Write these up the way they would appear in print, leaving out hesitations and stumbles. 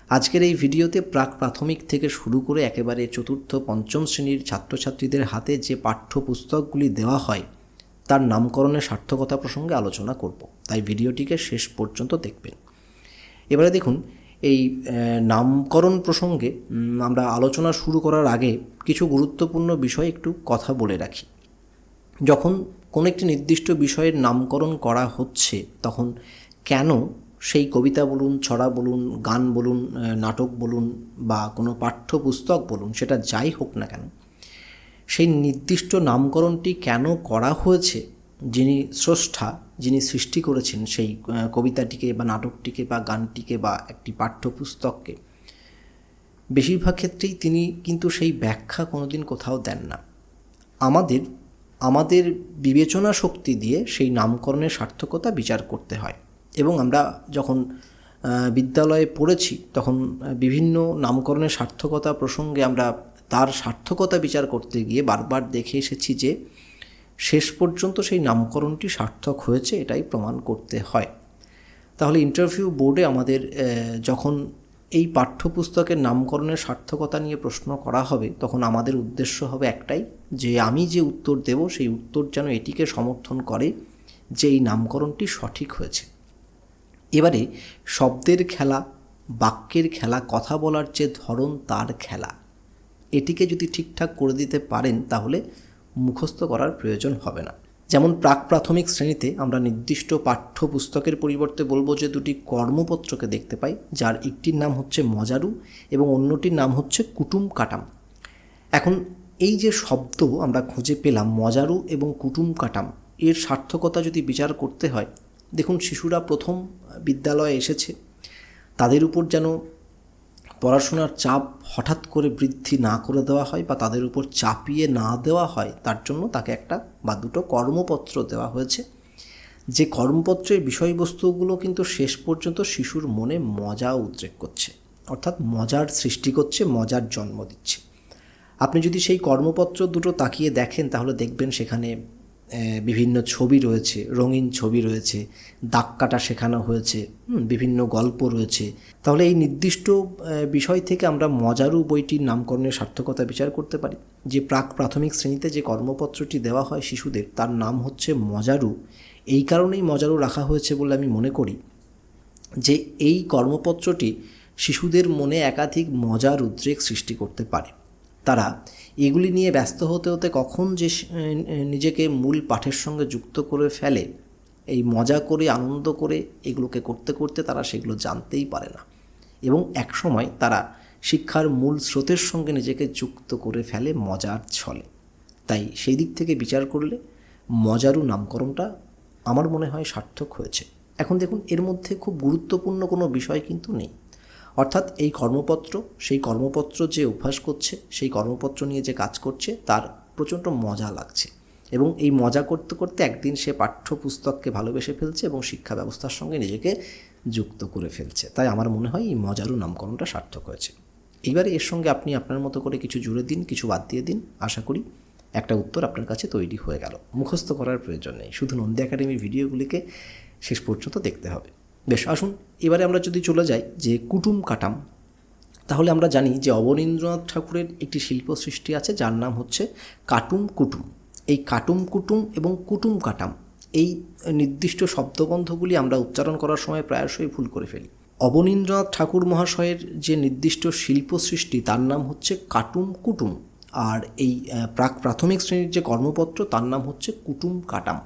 আজকের এই ভিডিওতে প্রাক প্রাথমিক থেকে শুরু করে একেবারে চতুর্থ পঞ্চম শ্রেণীর ছাত্রছাত্রীদের হাতে যে পাঠ্যপুস্তকগুলি দেওয়া হয় তার নামকরণের সার্থকতা প্রসঙ্গে আলোচনা করব, তাই ভিডিওটিকে শেষ পর্যন্ত দেখবেন। এবারে দেখুন, এই নামকরণ প্রসঙ্গে আমরা আলোচনা শুরু করার আগে কিছু গুরুত্বপূর্ণ বিষয় একটু কথা বলে রাখি। যখন কোনো একটি নির্দিষ্ট বিষয়ের নামকরণ করা হচ্ছে তখন কেন সেই কবিতা বলুন, ছড়া বলুন, গান বলুন, নাটক বলুন বা কোনো পাঠ্যপুস্তক বলুন, সেটা যাই হোক না কেন, সেই নির্দিষ্ট নামকরণটি কেন করা হয়েছে, যিনি স্রষ্টা, যিনি সৃষ্টি করেছেন সেই কবিতাটিকে বা নাটকটিকে বা গানটিকে বা একটি পাঠ্যপুস্তককে, বেশিরভাগ ক্ষেত্রেই তিনি কিন্তু সেই ব্যাখ্যা কোনোদিন কোথাও দেন না। আমাদের বিবেচনা শক্তি দিয়ে সেই নামকরণের সার্থকতা বিচার করতে হয়। এবং আমরা যখন বিদ্যালয়ে পড়েছি তখন বিভিন্ন নামকরণের সার্থকতা প্রসঙ্গে আমরা তার সার্থকতা বিচার করতে গিয়ে বারবার দেখে এসেছি যে শেষ পর্যন্ত সেই নামকরণটি সার্থক হয়েছে এটাই প্রমাণ করতে হয়। তাহলে ইন্টারভিউ বোর্ডে আমাদের যখন এই পাঠ্যপুস্তকের নামকরণের সার্থকতা নিয়ে প্রশ্ন করা হবে তখন আমাদের উদ্দেশ্য হবে একটাই, যে আমি যে উত্তর দেব সেই উত্তর যেন এটিকে সমর্থন করে যে এই নামকরণটি সঠিক হয়েছে। এবারে শব্দের খেলা, বাক্যের খেলা, কথা বলার যে ধরন তার খেলা, এটিকে যদি ঠিকঠাক করে দিতে পারেন তাহলে মুখস্থ করার প্রয়োজন হবে না। যেমন প্রাক প্রাথমিক শ্রেণীতে আমরা নির্দিষ্ট পাঠ্যপুস্তকের পরিবর্তে বলবো যে দুটি কর্মপত্রকে দেখতে পাই, যার একটির নাম হচ্ছে মজারু এবং অন্যটির নাম হচ্ছে কুটুম কাটাম। এখন এই যে শব্দ আমরা খুঁজে পেলাম মজারু এবং কুটুম কাটাম, এর সার্থকতা যদি বিচার করতে হয়, দেখুন শিশুরা প্রথম বিদ্যালয়ে এসেছে, তাদের উপর যেন পড়াশোনার চাপ হঠাৎ করে বৃদ্ধি না করে দেওয়া হয় বা তাদের উপর চাপিয়ে না দেওয়া হয়, তার জন্য তাকে একটা বা দুটো কর্মপত্র দেওয়া হয়েছে। যে কর্মপত্রের বিষয়বস্তুগুলো কিন্তু শেষ পর্যন্ত শিশুর মনে মজা উদ্রেক করছে, অর্থাৎ মজার সৃষ্টি করছে, মজার জন্ম দিচ্ছে। আপনি যদি সেই কর্মপত্র দুটো তাকিয়ে দেখেন তাহলে দেখবেন সেখানে বিভিন্ন ছবি রয়েছে, রঙিন ছবি রয়েছে, দাগ কাটা শেখানো হয়েছে, বিভিন্ন গল্প রয়েছে। তাহলে এই নির্দিষ্ট বিষয় থেকে আমরা মজারু বইটির নামকরণের সার্থকতা বিচার করতে পারি। যে প্রাক প্রাথমিক শ্রেণীতে যে কর্মপত্রটি দেওয়া হয় শিশুদের, তার নাম হচ্ছে মজারু। এই কারণেই মজারু রাখা হয়েছে বলে আমি মনে করি যে এই কর্মপত্রটি শিশুদের মনে একাধিক মজার উদ্রেক সৃষ্টি করতে পারে। তারা এগুলি নিয়ে ব্যস্ত হতে হতে কখন যে নিজেকে মূল পাঠের সঙ্গে যুক্ত করে ফেলে, এই মজা করে আনন্দ করে এগুলোকে করতে করতে তারা সেগুলো জানতেই পারে না এবং একসময় তারা শিক্ষার মূল স্রোতের সঙ্গে নিজেকে যুক্ত করে ফেলে মজার ছলে। তাই সেই দিক থেকে বিচার করলে মজারু নামকরণটা আমার মনে হয় সার্থক হয়েছে। এখন দেখুন, এর মধ্যে খুব গুরুত্বপূর্ণ কোনো বিষয় কিন্তু নেই, অর্থাৎ এই কর্মপত্র, সেই কর্মপত্র যে অভ্যাস করছে, সেই কর্মপত্র নিয়ে যে কাজ করছে তার প্রচণ্ড মজা লাগছে এবং এই মজা করতে করতে একদিন সে পাঠ্যপুস্তককে ভালোবেসে ফেলছে এবং শিক্ষা ব্যবস্থার সঙ্গে নিজেকে যুক্ত করে ফেলছে। তাই আমার মনে হয় এই মজারু নামকরণটা সার্থক হয়েছে। এইবারে এর সঙ্গে আপনি আপনার মতো করে কিছু জুড়ে দিন, কিছু বাদ দিয়ে দিন, আশা করি একটা উত্তর আপনার কাছে তৈরি হয়ে গেল। মুখস্থ করার প্রয়োজন নেই, শুধু নন্দী একাডেমির ভিডিওগুলিকে শেষ পর্যন্ত দেখতে হবে। বেশ, আসুন এবারে আমরা যদি চলে যাই যে কুটুম কাটাম, তাহলে আমরা জানি যে অবনীন্দ্রনাথ ঠাকুরের একটি শিল্প সৃষ্টি আছে যার নাম হচ্ছে কাটুম কুটুম। এই কাটুম কুটুম এবং কুটুম কাটাম, এই নির্দিষ্ট শব্দবন্ধগুলি আমরা উচ্চারণ করার সময় প্রায়শই ভুল করে ফেলি। অবনীন্দ্রনাথ ঠাকুর মহাশয়ের যে নির্দিষ্ট শিল্প সৃষ্টি তার নাম হচ্ছে কাটুম কুটুম, আর এই প্রাক প্রাথমিক শ্রেণীর যে কর্মপত্র তার নাম হচ্ছে কুটুম কাটাম।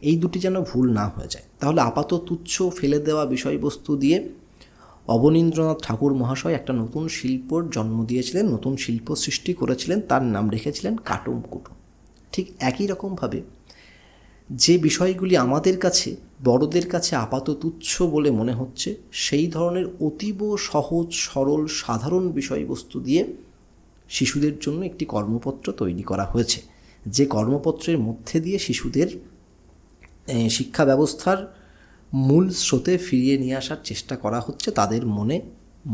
এই দুটি যেন ভুল না হয়ে যায়। তাহলে আপাত তুচ্ছ ফেলে দেওয়া বিষয়বস্তু দিয়ে অবনীন্দ্রনাথ ঠাকুর মহাশয় একটা নতুন শিল্পর জন্ম দিয়েছিলেন, নতুন শিল্প সৃষ্টি করেছিলেন, তার নাম রেখেছিলেন কাটুম কুটুম। ঠিক একই রকমভাবে যে বিষয়গুলি আমাদের কাছে, বড়দের কাছে আপাত তুচ্ছ বলে মনে হচ্ছে, সেই ধরনের অতীব সহজ সরল সাধারণ বিষয়বস্তু দিয়ে শিশুদের জন্য একটি কর্মপত্র তৈরি করা হয়েছে, যে কর্মপত্রের মধ্যে দিয়ে শিশুদের শিক্ষা ব্যবস্থার মূল স্রোতে ফিরিয়ে নিয়ে আসার চেষ্টা করা হচ্ছে, তাদের মনে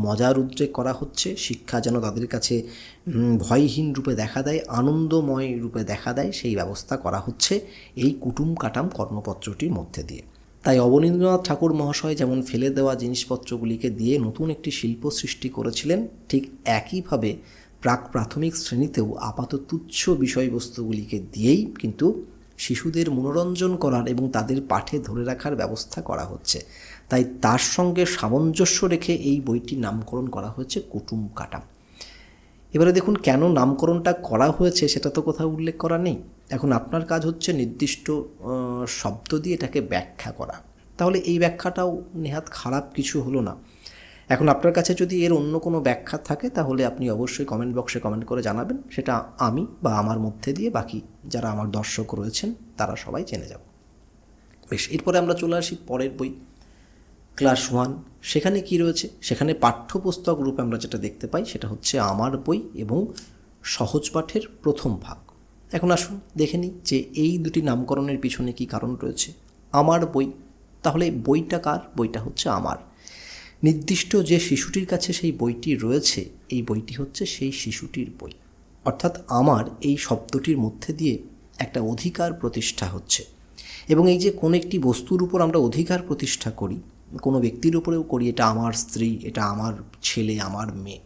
মজার উদ্রেক করা হচ্ছে, শিক্ষা যেন তাদের কাছে ভয়হীন রূপে দেখা দেয়, আনন্দময় রূপে দেখা দেয়, সেই ব্যবস্থা করা হচ্ছে এই কুটুম কাটাম কর্মপত্রটির মধ্যে দিয়ে। তাই অবনীন্দ্রনাথ ঠাকুর মহাশয় যেমন ফেলে দেওয়া জিনিসপত্রগুলিকে দিয়ে নতুন একটি শিল্প সৃষ্টি করেছিলেন, ঠিক একইভাবে প্রাথমিক শ্রেণীতেও আপাত তুচ্ছ বিষয়বস্তুগুলিকে দিয়েই কিন্তু শিশুদের মনোরঞ্জন করার এবং তাদের পাঠে ধরে রাখার ব্যবস্থা করা হচ্ছে। তাই তার সঙ্গে সামঞ্জস্য রেখে এই বইটির নামকরণ করা হয়েছে কুটুম কাটাম। এবারে দেখুন কেন নামকরণটা করা হয়েছে সেটা তো কোথাও উল্লেখ করা নেই। এখন আপনার কাজ হচ্ছে নির্দিষ্ট শব্দ দিয়ে এটাকে ব্যাখ্যা করা। তাহলে এই ব্যাখ্যাটাও নেহাত খারাপ কিছু হলো না। এখন আপনার কাছে যদি এর অন্য কোনো ব্যাখ্যা থাকে তাহলে আপনি অবশ্যই কমেন্ট বক্সে কমেন্ট করে জানাবেন, সেটা আমি বা আমার মধ্যে দিয়ে বাকি যারা আমার দর্শক রয়েছেন তারা সবাই জেনে যাব। বেশ, এরপরে আমরা চলে আসি পরের বই ক্লাস 1। সেখানে কি রয়েছে? সেখানে পাঠ্যপুস্তক রূপে আমরা যেটা দেখতে পাই সেটা হচ্ছে আমার বই এবং সহজ পাঠের প্রথম ভাগ। এখন আসুন দেখে নিই যে এই দুটি নামকরণের পিছনে কি কারণ রয়েছে। আমার বই, তাহলে বইটা কার? বইটা হচ্ছে আমার। নির্দিষ্ট যে শিশুটির কাছে সেই বইটি রয়েছে, এই বইটি হচ্ছে সেই শিশুটির বই। অর্থাৎ আমার এই শব্দটির মধ্যে দিয়ে একটা অধিকার প্রতিষ্ঠা হচ্ছে। এবং এই যে কোনো একটি বস্তুর উপর আমরা অধিকার প্রতিষ্ঠা করি, কোনো ব্যক্তির উপরেও করি, এটা আমার স্ত্রী, এটা আমার ছেলে, আমার মেয়ে।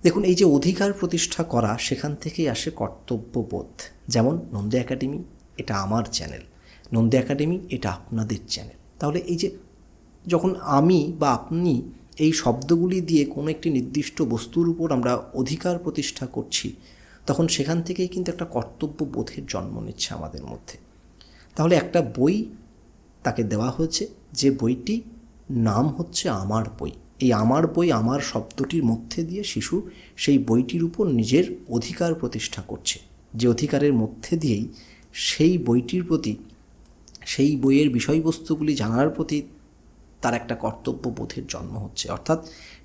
দেখুন এই যে অধিকার প্রতিষ্ঠা করা, সেখান থেকেই আসে কর্তব্যবোধ। যেমন নন্দী একাডেমি এটা আমার চ্যানেল, নন্দী একাডেমি এটা আপনাদের চ্যানেল। তাহলে এই যে যখন আমি বা আপনি এই শব্দগুলি দিয়ে কোনো একটি নির্দিষ্ট বস্তুর উপর আমরা অধিকার প্রতিষ্ঠা করছি, তখন সেখান থেকেই কিন্তু একটা কর্তব্যবোধের জন্ম নিচ্ছে আমাদের মধ্যে। তাহলে একটা বই তাকে দেওয়া হয়েছে, যে বইটি নাম হচ্ছে আমার বই। এই আমার বই, আমার শব্দটির মধ্যে দিয়ে শিশু সেই বইটির উপর নিজের অধিকার প্রতিষ্ঠা করছে, যে অধিকারের মধ্যে দিয়েই সেই বইটির প্রতি, সেই বইয়ের বিষয়বস্তুগুলি জানার প্রতি তার একটা কর্তব্যবোধের জন্ম হচ্ছে। অর্থাৎ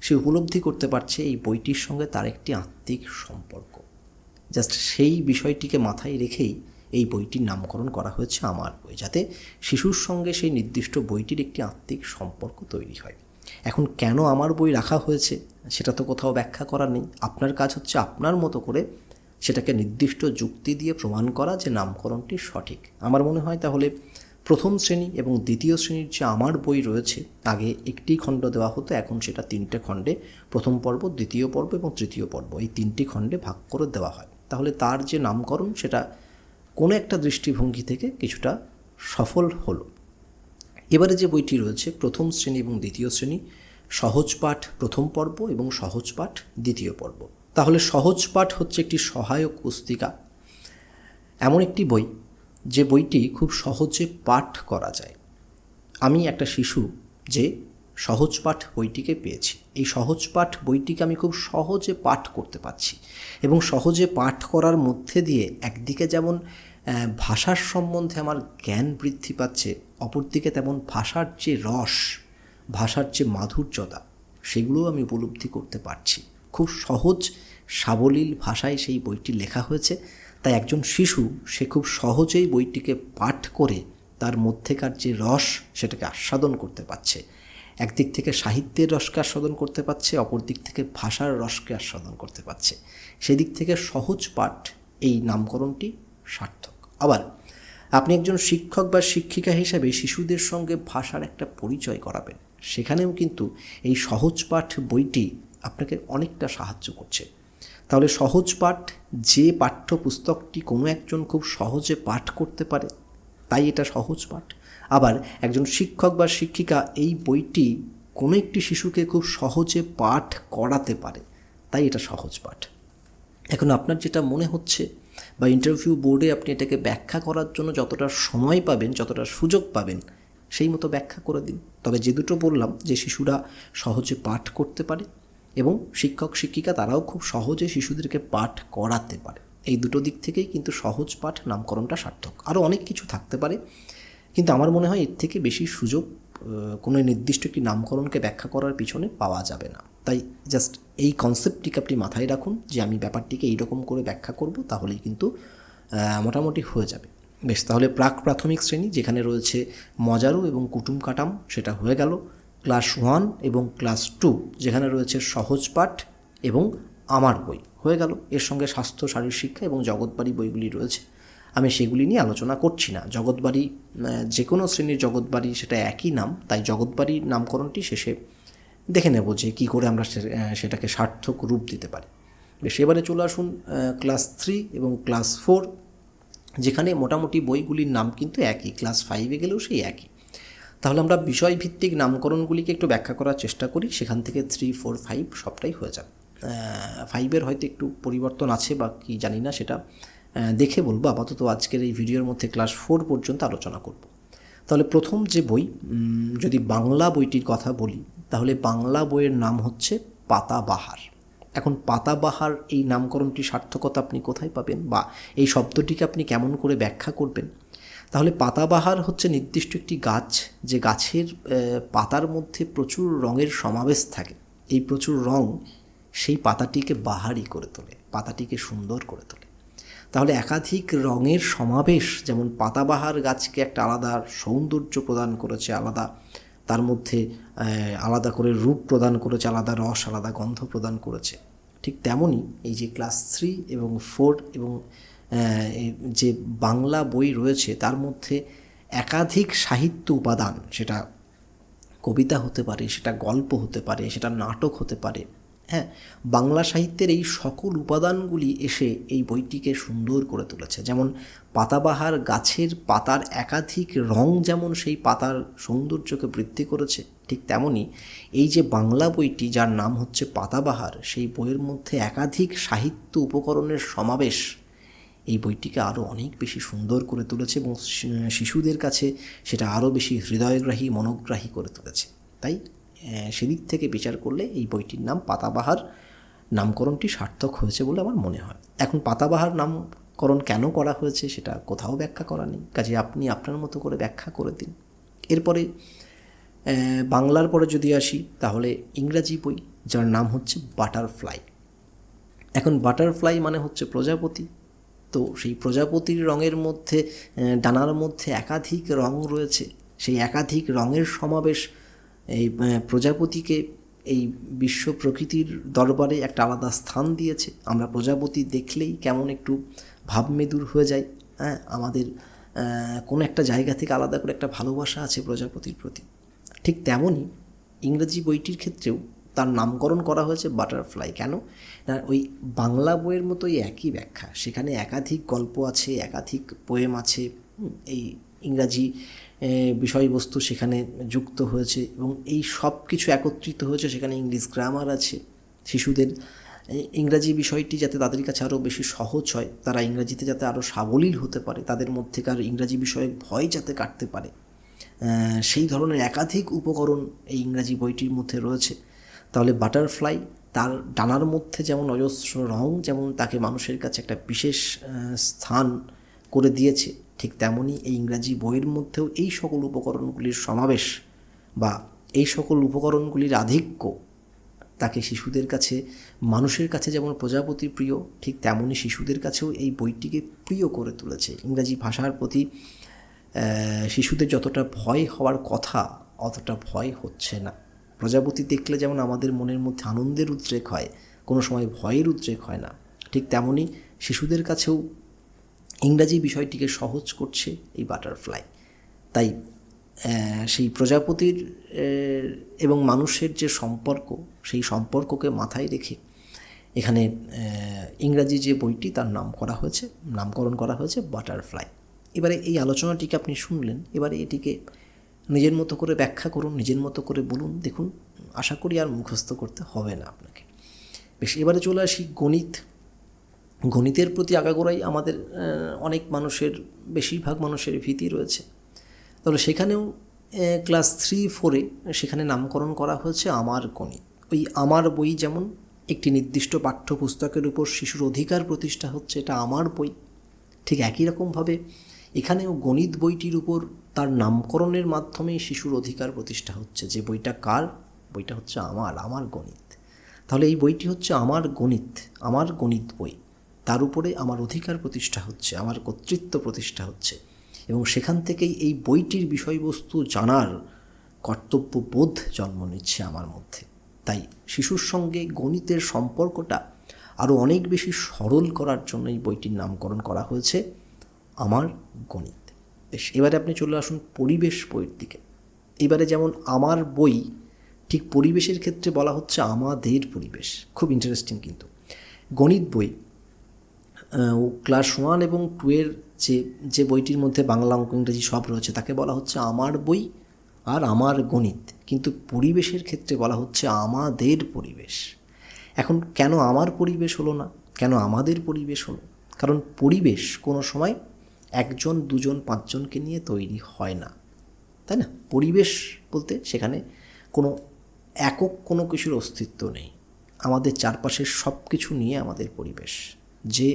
সে উপলব্ধি করতে পারছে এই বইটির সঙ্গে তার একটি আত্মিক সম্পর্ক। জাস্ট সেই বিষয়টিকে মাথায় রেখেই এই বইটির নামকরণ করা হয়েছে আমার বই, যাতে শিশুর সঙ্গে সেই নির্দিষ্ট বইটির একটি আত্মিক সম্পর্ক তৈরি হয়। এখন কেন আমার বই রাখা হয়েছে সেটা তো কোথাও ব্যাখ্যা করা নেই। আপনার কাজ হচ্ছে আপনার মতো করে সেটাকে নির্দিষ্ট যুক্তি দিয়ে প্রমাণ করা যে নামকরণটি সঠিক। আমার মনে হয় তাহলে প্রথম শ্রেণী এবং দ্বিতীয় শ্রেণীর যে আমার বই রয়েছে, আগে একটি খণ্ড দেওয়া হতো, এখন সেটা 3টে খণ্ডে, প্রথম পর্ব, দ্বিতীয় পর্ব এবং তৃতীয় পর্ব, এই 3টি খণ্ডে ভাগ করে দেওয়া হয়। তাহলে তার যে নামকরণ সেটা কোনো একটা দৃষ্টিভঙ্গি থেকে কিছুটা সফল হলো। এবারে যে বইটি রয়েছে প্রথম শ্রেণী এবং দ্বিতীয় শ্রেণী, সহজ পাঠ প্রথম পর্ব এবং সহজ পাঠ দ্বিতীয় পর্ব। তাহলে সহজ পাঠ হচ্ছে একটি সহায়ক পুস্তিকা, এমন একটি বই যে বইটি খুব সহজে পাঠ করা যায়। আমি একটা শিশু যে সহজ পাঠ বইটিকে পেয়েছি, এই সহজ পাঠ বইটিকে আমি খুব সহজে পাঠ করতে পারছি এবং সহজে পাঠ করার মধ্যে দিয়ে একদিকে যেমন ভাষার সম্বন্ধে আমার জ্ঞান বৃদ্ধি পাচ্ছে, অপরদিকে তেমন ভাষার যে রস, ভাষার যে মাধুর্যতা, সেগুলোও আমি উপলব্ধি করতে পারছি। খুব সহজ সাবলীল ভাষায় সেই বইটি লেখা হয়েছে, তাই একজন শিশু সে খুব সহজেই বইটিকে পাঠ করে তার মধ্যেকার যে রস সেটাকে আস্বাদন করতে পারছে। একদিক থেকে সাহিত্যের রসকে আস্বাদন করতে পারছে, অপর দিক থেকে ভাষার রসকে আস্বাদন করতে পারছে। সেদিক থেকে সহজ পাঠ এই নামকরণটি সার্থক। আবার আপনি একজন শিক্ষক বা শিক্ষিকা হিসেবে শিশুদের সঙ্গে ভাষার একটা পরিচয় করাবেন, সেখানেও কিন্তু এই সহজ পাঠ বইটি আপনাকে অনেকটা সাহায্য করছে। তাহলে সহজ পাঠ যে পাঠ্যপুস্তকটি কোনো একজন খুব সহজে পাঠ করতে পারে, তাই এটা সহজ পাঠ। আবার একজন শিক্ষক বা শিক্ষিকা এই বইটি কোনো একটি শিশুকে খুব সহজে পাঠ করাতে পারে, তাই এটা সহজ পাঠ। এখন আপনার যেটা মনে হচ্ছে বা ইন্টারভিউ বোর্ডে আপনি এটাকে ব্যাখ্যা করার জন্য যতটা সময় পাবেন, যতটা সুযোগ পাবেন, সেই মতো ব্যাখ্যা করে দিন। তবে যে দুটো বললাম, যে শিশুরা সহজে পাঠ করতে পারে এবং শিক্ষক শিক্ষিকা তারাও খুব সহজে শিশুদেরকে পাঠ করাতে পারে, এই দুটো দিক থেকেই কিন্তু সহজ পাঠ নামকরণটা সার্থক। আরও অনেক কিছু থাকতে পারে, কিন্তু আমার মনে হয় এর থেকে বেশি সুযোগ কোনো নির্দিষ্ট একটি নামকরণকে ব্যাখ্যা করার পিছনে পাওয়া যাবে না। তাই জাস্ট এই কনসেপ্টটিকে আপনি মাথায় রাখুন যে আমি ব্যাপারটিকে এইরকম করে ব্যাখ্যা করব, তাহলেই কিন্তু মোটামুটি হয়ে যাবে। বেশ, তাহলে প্রাথমিক শ্রেণী যেখানে রয়েছে মজারু এবং কুটুম কাটাম সেটা হয়ে গেল। ক্লাস 1 এবং ক্লাস 2 যেখানে রয়েছে সহজ পাঠ এবং আমার বই হয়ে গেল। এর সঙ্গে স্বাস্থ্য শারীর শিক্ষা এবং জগৎবাড়ি বইগুলি রয়েছে। আমি সেগুলি নিয়ে আলোচনা করছি না। জগৎবাড়ি যে কোনো শ্রেণীর জগৎবাড়ি সেটা একই নাম, তাই জগৎবাড়ির নামকরণটি শেষে দেখে নেব যে কী করে আমরা সেটাকে সার্থক রূপ দিতে পারি। বেশ, এবারে চলে আসুন ক্লাস 3 এবং ক্লাস 4, যেখানে মোটামুটি বইগুলির নাম কিন্তু একই, ক্লাস 5-এ গেলেও সেই একই। তাহলে আমরা বিষয়ভিত্তিক নামকরণগুলিকে একটু ব্যাখ্যা করার চেষ্টা করি, সেখান থেকে 3, 4, 5 সবটাই হয়ে যাবে। 5-এর হয়তো একটু পরিবর্তন আছে বা কি জানি না, সেটা দেখে বলবো। আপাতত আজকের এই ভিডিওর মধ্যে ক্লাস 4 পর্যন্ত আলোচনা করব। তাহলে প্রথম যে বই, যদি বাংলা বইটির কথা বলি, তাহলে বাংলা বইয়ের নাম হচ্ছে পাতাবাহার। এখন পাতাবাহার এই নামকরণটি সার্থকতা আপনি কোথায় পাবেন, বা এই শব্দটিকে আপনি কেমন করে ব্যাখ্যা করবেন? তাহলে পাতাবাহার হচ্ছে নির্দিষ্ট একটি গাছ, যে গাছের পাতার মধ্যে প্রচুর রঙের সমাবেশ থাকে। এই প্রচুর রং সেই পাতাটিকে বাহারি করে তোলে, পাতাটিকে সুন্দর করে তোলে। তাহলে একাধিক রঙের সমাবেশ যেমন পাতাবাহার গাছকে একটা আলাদা সৌন্দর্য প্রদান করেছে, আলাদা তার মধ্যে আলাদা করে রূপ প্রদান করেছে, আলাদা রস, আলাদা গন্ধ প্রদান করেছে, ঠিক তেমনই এই যে ক্লাস 3 এবং 4 এবং যে বাংলা বই রয়েছে তার মধ্যে একাধিক সাহিত্য উপাদান, সেটা কবিতা হতে পারে, সেটা গল্প হতে পারে, সেটা নাটক হতে পারে, হ্যাঁ, বাংলা সাহিত্যের এই সকল উপাদানগুলি এসে এই বইটিকে সুন্দর করে তুলেছে। যেমন পাতাবাহার গাছের পাতার একাধিক রং যেমন সেই পাতার সৌন্দর্যকে বৃদ্ধি করেছে, ঠিক তেমনি এই যে বাংলা বইটি, যার নাম হচ্ছে পাতাবাহার, সেই বইয়ের মধ্যে একাধিক সাহিত্য উপকরণের সমাবেশ এই বইটিকে আরও অনেক বেশি সুন্দর করে তুলেছে এবং শিশুদের কাছে সেটা আরও বেশি হৃদয়গ্রাহী, মনোগ্রাহী করে তুলেছে। তাই সেদিক থেকে বিচার করলে এই বইটির নাম পাতাবাহার নামকরণটি সার্থক হয়েছে বলে আমার মনে হয়। এখন পাতাবাহার নামকরণ কেন করা হয়েছে সেটা কোথাও ব্যাখ্যা করা নেই, কাজে আপনি আপনার মতো করে ব্যাখ্যা করে দিন। এরপরে বাংলার পরে যদি আসি, তাহলে ইংরাজি বই, যার নাম হচ্ছে বাটারফ্লাই। এখন বাটারফ্লাই মানে হচ্ছে প্রজাপতি। তো সেই প্রজাপতির রঙের মধ্যে, ডানার মধ্যে একাধিক রং রয়েছে, সেই একাধিক রঙের সমাবেশ এই প্রজাপতিকে এই বিশ্ব প্রকৃতির দরবারে একটা আলাদা স্থান দিয়েছে। আমরা প্রজাপতি দেখলেই কেমন একটু ভাবমেদুর হয়ে যাই, হ্যাঁ, আমাদের কোনো একটা জায়গা থেকে আলাদা করে একটা ভালোবাসা আছে প্রজাপতির প্রতি। ঠিক তেমনই ইংরেজি বইটির ক্ষেত্রেও তার নামকরণ করা হয়েছে বাটারফ্লাই। কেন না, ওই বাংলা বইয়ের মতোই একই ব্যাখ্যা, সেখানে একাধিক গল্প আছে, একাধিক পোয়েম আছে, এই ইংরাজি বিষয়বস্তু সেখানে যুক্ত হয়েছে এবং এই সব কিছু একত্রিত হয়েছে। সেখানে ইংলিশ গ্রামার আছে। শিশুদের ইংরাজি বিষয়টি যাতে তাদের কাছে আরও বেশি সহজ হয়, তারা ইংরাজিতে যাতে আরও সাবলীল হতে পারে, তাদের মধ্যেকার ইংরাজি বিষয়ক ভয় যাতে কাটতে পারে, সেই ধরনের একাধিক উপকরণ এই ইংরাজি বইটির মধ্যে রয়েছে। তাহলে বাটারফ্লাই, তার ডানার মধ্যে যেমন অজস্র রং, যেমন তাকে মানুষের কাছে একটা বিশেষ স্থান করে দিয়েছে, ঠিক তেমনই এই ইংরাজি বইয়ের মধ্যেও এই সকল উপকরণগুলির সমাবেশ বা এই সকল উপকরণগুলির আধিক্য তাকে শিশুদের কাছে, মানুষের কাছে যেমন প্রজাপতি প্রিয়, ঠিক তেমনই শিশুদের কাছেও এই বইটিকে প্রিয় করে তুলেছে। ইংরাজি ভাষার প্রতি শিশুদের যতটা ভয় হওয়ার কথা, অতটা ভয় হচ্ছে না। প্রজাপতি দেখলে যেমন আমাদের মনের মধ্যে আনন্দের উদ্রেক হয়, কোনো সময় ভয়ের উদ্রেক হয় না, ঠিক তেমনই শিশুদের কাছেও ইংরাজি বিষয়টিকে সহজ করছে এই বাটারফ্লাই। তাই সেই প্রজাপতির এবং মানুষের যে সম্পর্ক, সেই সম্পর্ককে মাথায় রেখে এখানে ইংরাজি যে বইটি তার নামকরণ করা হয়েছে বাটারফ্লাই। এবারে এই আলোচনাটিকে আপনি শুনলেন, এবারে এটিকে নিজের মতো করে ব্যাখ্যা করুন, নিজের মতো করে বলুন। দেখুন, আশা করি আর মুখস্থ করতে হবে না আপনাকে। বেশ, এবারে চলে আসি গণিত। গণিতের প্রতি আগাগোড়াই আমাদের অনেক মানুষের, বেশিরভাগ মানুষের ভীতি রয়েছে। তাহলে সেখানেও ক্লাস 3-4-এ সেখানে নামকরণ করা হয়েছে আমার গণিত। ওই আমার বই যেমন একটি নির্দিষ্ট পাঠ্যপুস্তকের উপর শিশুর অধিকার প্রতিষ্ঠা হচ্ছে, এটা আমার বই, ঠিক একই রকমভাবে এখানেও গণিত বইটির উপর তার নামকরণের মাধ্যমেই শিশুর অধিকার প্রতিষ্ঠা হচ্ছে। যে বইটা কার? বইটা হচ্ছে আমার গণিত। তাহলে এই বইটি হচ্ছে আমার গণিত বই, তার উপরে আমার অধিকার প্রতিষ্ঠা হচ্ছে, আমার কর্তৃত্ব প্রতিষ্ঠা হচ্ছে এবং সেখান থেকেই এই বইটির বিষয়বস্তু জানার কর্তব্যবোধ জন্ম নিচ্ছে আমার মধ্যে। তাই শিশুর সঙ্গে গণিতের সম্পর্কটা আরও অনেক বেশি সরল করার জন্য এই বইটির নামকরণ করা হয়েছে আমার গণিত। বেশ, এবারে আপনি চলে আসুন পরিবেশ বইয়ের দিকে। এবারে যেমন আমার বই, ঠিক পরিবেশের ক্ষেত্রে বলা হচ্ছে আমাদের পরিবেশ। খুব ইন্টারেস্টিং কিন্তু। গণিত বই, ক্লাস 1 এবং 2 এর যে বইটির মধ্যে বাংলা, অঙ্ক, ইংরেজি সব রয়েছে তাকে বলা হচ্ছে আমার বই আর আমার গণিত। কিন্তু পরিবেশের ক্ষেত্রে বলা হচ্ছে আমাদের পরিবেশ। এখন কেন আমার পরিবেশ হলো না, কেন আমাদের পরিবেশ হলো? কারণ পরিবেশ কোনো সময় 1 2 5জনকে নিয়ে তৈরি হয় না, তাই না? পরিবেশ বলতে সেখানে কোনো একক কোনো কিছুর অস্তিত্ব নেই। আমাদের চারপাশের সব কিছু নিয়ে আমাদের পরিবেশ। যে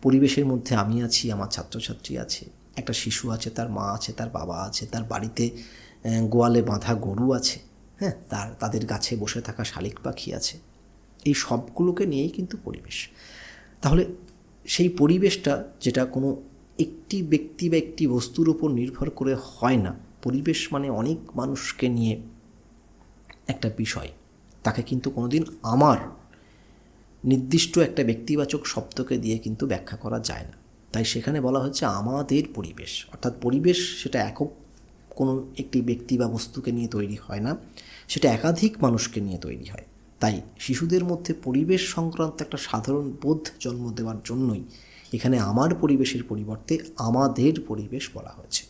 পরিবেশের মধ্যে আমি আছি, আমার ছাত্রছাত্রী আছে, একটা শিশু আছে, তার মা আছে, তার বাবা আছে, তার বাড়িতে গোয়ালে বাঁধা গরু আছে, হ্যাঁ, তাদের গাছে বসে থাকা শালিক পাখি আছে, এই সবগুলোকে নিয়েই কিন্তু পরিবেশ। তাহলে সেই পরিবেশটা যেটা কোনো একটি ব্যক্তি বা একটি বস্তুর উপর নির্ভর করে হয় না, পরিবেশ মানে অনেক মানুষকে নিয়ে একটা বিষয়, তাকে কিন্তু কোনোদিন আমার নির্দিষ্ট একটা ব্যক্তিবাচক শব্দকে দিয়ে কিন্তু ব্যাখ্যা করা যায় না। তাই সেখানে বলা হচ্ছে আমাদের পরিবেশ, অর্থাৎ পরিবেশ সেটা একক কোনো একটি ব্যক্তি বা বস্তুকে নিয়ে তৈরি হয় না, সেটা একাধিক মানুষকে নিয়ে তৈরি হয়। তাই শিশুদের মধ্যে পরিবেশ সংক্রান্ত একটা সাধারণ বোধ জন্ম দেওয়ার জন্যই এখানে আমার পরিবেশের পরিবর্তে আমাদের পরিবেশ বলা হয়েছে।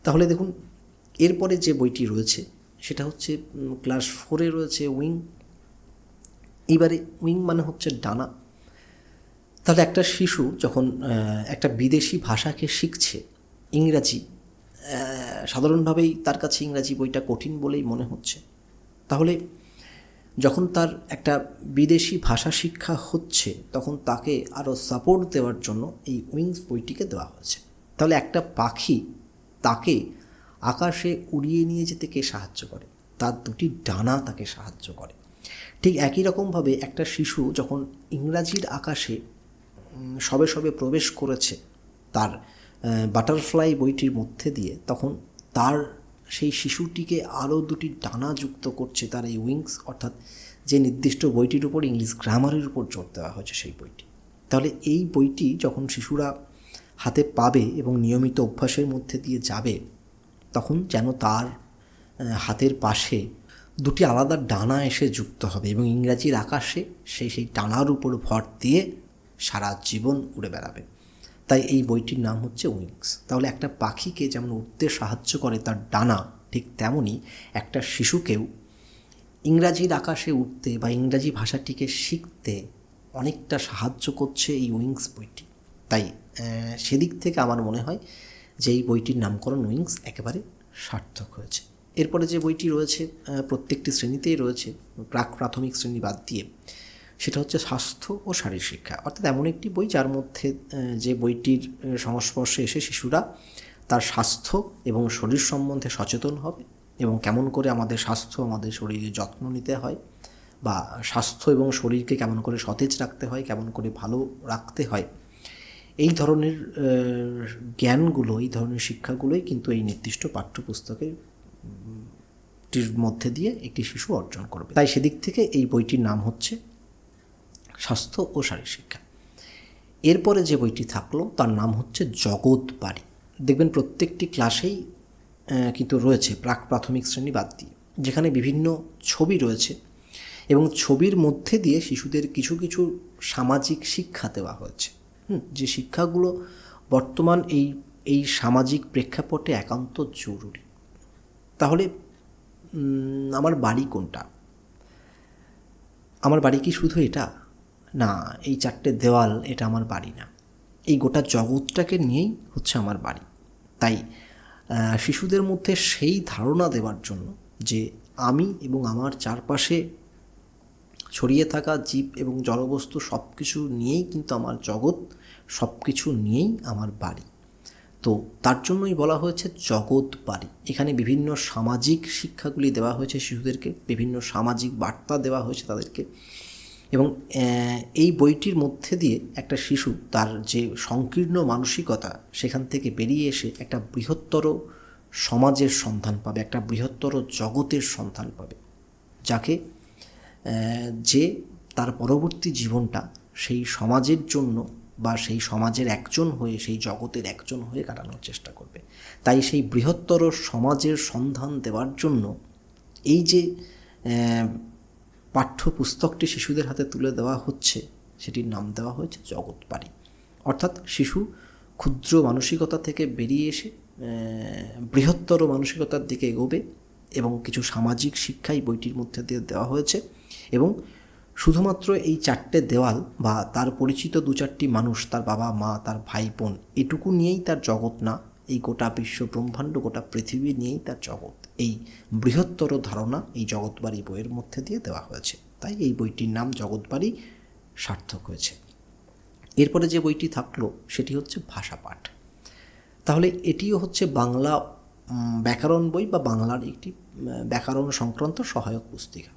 তাহলে দেখুন, এরপরে যে বইটি রয়েছে সেটা হচ্ছে ক্লাস 4-এ রয়েছে উইং। এবারে উইং মানে হচ্ছে ডানা। তাহলে একটা শিশু যখন একটা বিদেশি ভাষাকে শিখছে, ইংরাজি, সাধারণভাবেই তার কাছে ইংরাজি বইটা কঠিন বলেই মনে হচ্ছে। তাহলে যখন তার একটা বিদেশি ভাষা শিক্ষা হচ্ছে তখন তাকে আরও সাপোর্ট দেওয়ার জন্য এই উইংস বইটিকে দেওয়া হয়েছে। তাহলে একটা পাখি, তাকে আকাশে উড়িয়ে নিয়ে যেতে কে সাহায্য করে? তার 2টি ডানা তাকে সাহায্য করে। ঠিক একই রকমভাবে একটা শিশু যখন ইংরাজির আকাশে সবে সবে প্রবেশ করেছে তার বাটারফ্লাই বইটির মধ্যে দিয়ে, তখন তার সেই শিশুটিকে আরও 2টি ডানা যুক্ত করছে তার এই উইংস, অর্থাৎ যে নির্দিষ্ট বইটির উপর ইংলিশ গ্রামারের উপর জোর দেওয়া হয়েছে সেই বইটি। তাহলে এই বইটি যখন শিশুরা হাতে পাবে এবং নিয়মিত অভ্যাসের মধ্যে দিয়ে যাবে, তখন যেন তার হাতের পাশে 2টি আলাদা ডানা এসে যুক্ত হবে এবং ইংরাজির আকাশে সেই ডানার উপর ভর দিয়ে সারা জীবন উড়ে বেড়াবে। তাই এই বইটির নাম হচ্ছে উইংস। তাহলে একটা পাখিকে যেমন উড়তে সাহায্য করে তার ডানা, ঠিক তেমনই একটা শিশুকেও ইংরাজির আকাশে উঠতে বা ইংরাজি ভাষাটিকে শিখতে অনেকটা সাহায্য করছে এই উইংস বইটি। তাই সেদিক থেকে আমার মনে হয় যে এই বইটির নামকরণ উইংস একেবারে সার্থক হয়েছে। এরপরে যে বইটি রয়েছে প্রত্যেকটি শ্রেণীতেই রয়েছে, প্রাথমিক শ্রেণী বাদ দিয়ে, সেটা হচ্ছে স্বাস্থ্য ও শারীর শিক্ষা। অর্থাৎ এমন একটি বই যার মধ্যে যে বইটির সংস্পর্শে এসে শিশুরা তার স্বাস্থ্য এবং শরীর সম্বন্ধে সচেতন হবে এবং কেমন করে আমাদের স্বাস্থ্য, আমাদের শরীরের যত্ন নিতে হয়, বা স্বাস্থ্য এবং শরীরকে কেমন করে সতেজ রাখতে হয়, কেমন করে ভালো রাখতে হয়, এই ধরনের জ্ঞানগুলো, এই ধরনের শিক্ষাগুলোই কিন্তু এই নির্দিষ্ট পাঠ্যপুস্তকের মধ্যে দিয়ে একটি শিশু অর্জন করবে। তাই সেদিক থেকে এই বইটির নাম হচ্ছে স্বাস্থ্য ও শারীর শিক্ষা। এরপরে যে বইটি থাকলো তার নাম হচ্ছে জগৎ বাড়ি। দেখবেন প্রত্যেকটি ক্লাসেই কিন্তু রয়েছে প্রাথমিক শ্রেণী বাদ দিয়ে, যেখানে বিভিন্ন ছবি রয়েছে এবং ছবির মধ্যে দিয়ে শিশুদের কিছু কিছু সামাজিক শিক্ষা দেওয়া হয়েছে, যে শিক্ষাগুলো বর্তমান এই সামাজিক প্রেক্ষাপটে একান্ত জরুরি। তাহলে আমার বাড়ি কোনটা? আমার বাড়ি কি শুধু এটা? না, এই 4টে দেওয়াল এটা আমার বাড়ি না, এই গোটা জগৎটাকে নিয়েই হচ্ছে আমার বাড়ি। তাই শিশুদের মধ্যে সেই ধারণা দেওয়ার জন্য যে আমি এবং আমার চারপাশে ছড়িয়ে থাকা জীব এবং জড়বস্তু সব কিছু নিয়েই কিন্তু আমার জগৎ, সব কিছু নিয়েই আমার বাড়ি, তো তার জন্যই বলা হয়েছে জগৎ বাড়ি। এখানে বিভিন্ন সামাজিক শিক্ষাগুলি দেওয়া হয়েছে শিশুদেরকে, বিভিন্ন সামাজিক বার্তা দেওয়া হয়েছে তাদেরকে, এবং এই বইটির মধ্যে দিয়ে একটা শিশু তার যে সংকীর্ণ মানসিকতা সেখান থেকে বেরিয়ে এসে একটা বৃহত্তর সমাজের সন্ধান পাবে, একটা বৃহত্তর জগতের সন্ধান পাবে, যাকে যে তার পরবর্তী জীবনটা সেই সমাজের জন্য বা সেই সমাজের একজন হয়ে, সেই জগতের একজন হয়ে কাটানোর চেষ্টা করবে। তাই সেই বৃহত্তর সমাজের সন্ধান দেওয়ার জন্য এই যে পাঠ্যপুস্তকটি শিশুদের হাতে তুলে দেওয়া হচ্ছে, সেটির নাম দেওয়া হয়েছে জগৎবাড়ি। অর্থাৎ শিশু ক্ষুদ্র মানসিকতা থেকে বেরিয়ে এসে বৃহত্তর মানসিকতার দিকে এগোবে, এবং কিছু সামাজিক শিক্ষাই বইটির মধ্যে দিয়ে দেওয়া হয়েছে। এবং শুধুমাত্র এই 4টে দেওয়াল বা তার পরিচিত 2-4টি মানুষ, তার বাবা মা, তার ভাই বোন, এটুকু নিয়েই তার জগৎ না, এই গোটা বিশ্ব ব্রহ্মাণ্ড, গোটা পৃথিবী নিয়েই তার জগৎ। এই বৃহত্তর ধারণা এই জগৎবাড়ি বইয়ের মধ্যে দিয়ে দেওয়া হয়েছে। তাই এই বইটির নাম জগৎবাড়ি সার্থক হয়েছে। এরপরে যে বইটি থাকলো সেটি হচ্ছে ভাষাপাঠ। তাহলে এটিও হচ্ছে বাংলা ব্যাকরণ বই বা বাংলার একটি ব্যাকরণ সংক্রান্ত সহায়ক পুস্তিকা।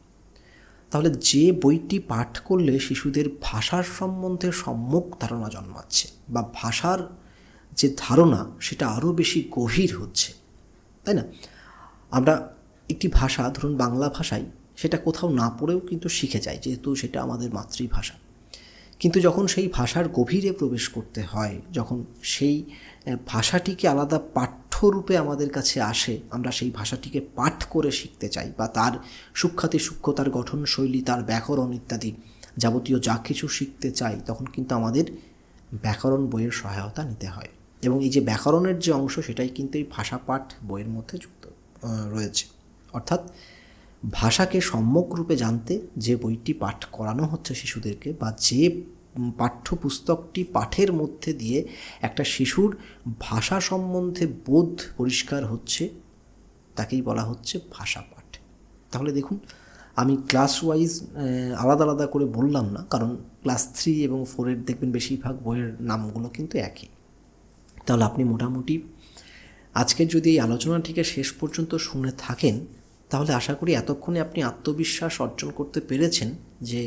তাহলে যে বইটি পাঠ করলে শিশুদের ভাষার সম্বন্ধে সম্যক ধারণা জন্মাচ্ছে বা ভাষার যে ধারণা সেটা আরও বেশি গভীর হচ্ছে, তাই না? আমরা একটি ভাষা, ধরুন বাংলা ভাষায়, সেটা কোথাও না পড়েও কিন্তু শিখে যাই, যেহেতু সেটা আমাদের মাতৃভাষা। কিন্তু যখন সেই ভাষার গভীরে প্রবেশ করতে হয়, যখন সেই ভাষাটিকে আলাদা পাঠ্যরূপে আমাদের কাছে আসে, আমরা সেই ভাষাটিকে পাঠ করে শিখতে চাই বা তার সূক্ষ্মাতি সূক্ষ্ম, তার গঠনশৈলী, তার ব্যাকরণ ইত্যাদি যাবতীয় যা কিছু শিখতে চাই, তখন কিন্তু আমাদের ব্যাকরণ বইয়ের সহায়তা নিতে হয়। এবং এই যে ব্যাকরণের যে অংশ, সেটাই কিন্তু এই ভাষাপাঠ বইয়ের মধ্যে যুক্ত রয়েছে। অর্থাৎ ভাষাকে সম্যক রূপে জানতে যে বইটি পাঠ করানো হচ্ছে শিশুদেরকে, বা যে পাঠ্যপুস্তকটি পাঠের মধ্যে দিয়ে একটা শিশুর ভাষা সম্বন্ধে বোধ পরিষ্কার হচ্ছে, তাকেই বলা হচ্ছে ভাষাপাঠ। তাহলে দেখুন, আমি ক্লাস ওয়াইজ আলাদা আলাদা করে বললাম না, কারণ ক্লাস 3 এবং 4-এর দেখবেন বেশিরভাগ বইয়ের নামগুলো কিন্তু একই। তাহলে আপনি মোটামুটি আজকের যদি এই আলোচনাটিকে শেষ পর্যন্ত শুনে থাকেন, তাহলে আশা করি এতক্ষণে আপনি আত্মবিশ্বাস অর্জন করতে পেরেছেন যে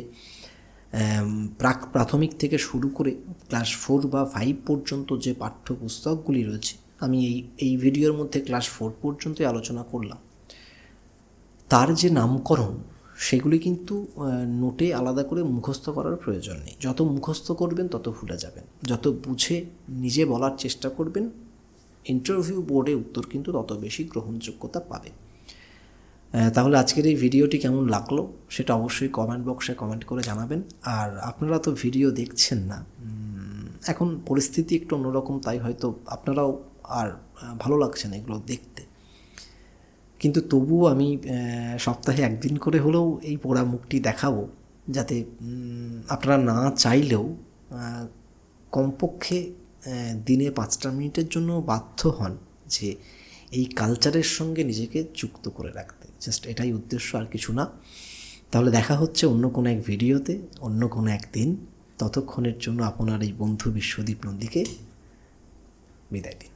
প্রাথমিক থেকে শুরু করে ক্লাস 4 বা 5 পর্যন্ত যে পাঠ্যপুস্তকগুলি রয়েছে, আমি এই ভিডিওর মধ্যে ক্লাস 4 পর্যন্তই আলোচনা করলাম, তার যে নামকরণ, সেগুলি কিন্তু নোটে আলাদা করে মুখস্থ করার প্রয়োজন নেই। যত মুখস্থ করবেন তত ভুলে যাবেন, যত বুঝে নিজে বলার চেষ্টা করবেন, ইন্টারভিউ বোর্ডে উত্তর কিন্তু তত বেশি গ্রহণযোগ্যতা পাবে। তাহলে আজকের এই ভিডিওটি কেমন লাগলো সেটা অবশ্যই কমেন্ট বক্সে কমেন্ট করে জানাবেন। আর আপনারা তো ভিডিও দেখছেন না, এখন পরিস্থিতি একটু অন্যরকম, তাই হয়তো আপনারাও আর ভালো লাগছে না এগুলো দেখতে, কিন্তু তবুও আমি সপ্তাহে একদিন করে হলেও এই পোড়া মুখটি দেখাবো, যাতে আপনারা না চাইলেও কমপক্ষে দিনে 5টা মিনিটের জন্য বাধ্য হন যে এই কালচারের সঙ্গে নিজেকে যুক্ত করে রাখতে। জাস্ট এটাই উদ্দেশ্য, আর কিছু না। তাহলে দেখা হচ্ছে অন্য কোনো এক ভিডিওতে, অন্য কোনো একদিন। ততক্ষণের জন্য আপনার এই বন্ধু বিশ্বদীপ নন্দীকে বিদায় দিন।